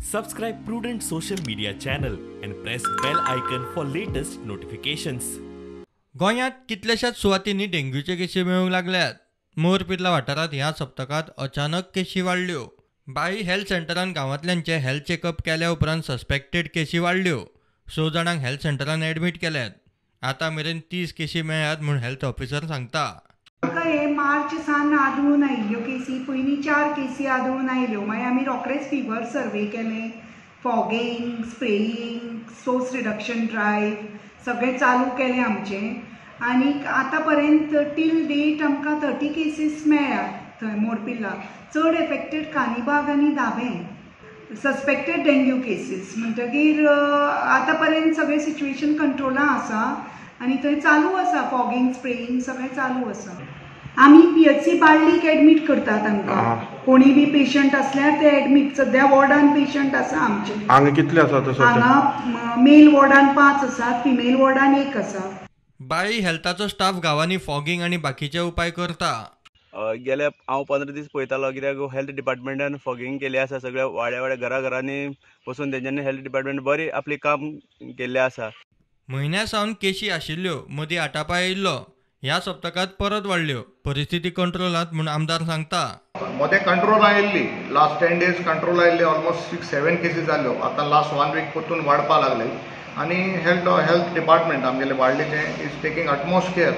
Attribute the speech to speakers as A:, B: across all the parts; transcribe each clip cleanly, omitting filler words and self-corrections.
A: Subscribe Prudent social media channel and press bell icon for latest notifications.
B: गोंयांत कितल्याशाच सुवातींनी डेंग्यूचे केशी मेळूंक लागल्यात. मोरपिर्ला वाठारात ह्या सप्तकात अचानक केशी वाडल्यो. बाई हेल्थ सेंटरान गांवांतल्यांचे हेल्थ चेकअप केल्या उपरांत सस्पेक्टेड केशी वाडल्यो. 6 जाणांक हेल्थ सेंटरान एडमीट केल्यात. आतां मेरेन 30 केशी मेळ्ळ्यात म्हूण हेल्थ ऑफिसर सांगता.
C: म्हाका हे मार्च सान आदळून आयिल्ल्यो केसी, पयलीं 4 केसी आदळून आयल्यो. मागीर आमी रोखडेच फिवर सर्वे केलें, फॉगिंग, स्प्रेईंग, सोर्स रिडक्शन ड्रायव्ह सगळें चालू केलें आमचें. आनी आतां पर्यंत टील डेट आमकां 30 केसीस मेळ्ळ्यात थंय मोरपिल्ला. चड एफेक्टेड कानीबाग आनी दाबें सस्पेक्टेड डेंग्यू केसीस. म्हणटकीर आतां पर्यंत सगळें सिच्युएशन कंट्रोलां आसा आनी थंय चालू आसा फॉगिंग, स्प्रेईंग सगळें चालू आसा. आमी PHC बाळ्ळीक एडमीट करतात तांकां. कोणी बी पेशंट असल्यार ते एडमीट. सद्या वॉर्डान पेशंट आसा आमचे.
D: हांगा कितले आसा तसो?
C: हांगा मेल वॉर्डान 5 आसात, फिमेल वॉर्डान 1 आसा.
B: बाई हेल्थाचो स्टाफ गांवांनी फॉगिंग आनी बाकीचे उपाय करता.
E: गेले हांव 15 दीस पळयतालो, कित्याक हेल्थ डिपार्टमेंटान फॉगिंग केल्लें आसा. सगळ्या वाड्या घरांनी वचून तेंच्यांनी हेल्थ डिपार्टमेंट बरी आपली काम केल्लें आसा.
B: म्हयन्या सावन केशी आशिल्ल्यो, मदीं आटापाय येयल्लो. ह्या सप्तकात परत वाडल्यो. परिस्थिती कंट्रोलांत म्हूण आमदार सांगता.
D: मदें कंट्रोल आयिल्ली. लास्ट 10 days कंट्रोल आयिल्ली. ऑलमोस्ट 6-7 केसीस जाल्यो. आतां लास्ट 1 week परतून वाडपाक लागले. आनी हेल्थ डिपार्टमेंट आमगेले वाडलेचें is taking utmost care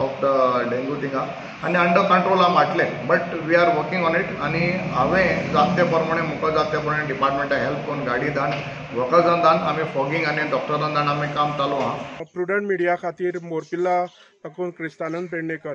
D: of the dengue थिंगा आनी अंडर कंट्रोल आम हाडले. But we are working on it. आनी हांवें जाता ते प्रमाणे मुखार जाता ते प्रमाणे डिपार्टमेंटाक हेल्प करून गाडी धाडून वर्कर्सांक धाडून आमी फॉगिंग आनी डॉक्टरांक धाडून आमी काम चालू आहा.
F: प्रुडंट मिडिया खातीर मोरपिल्ला ताकून क्रिस्तानंद पेडणेकर.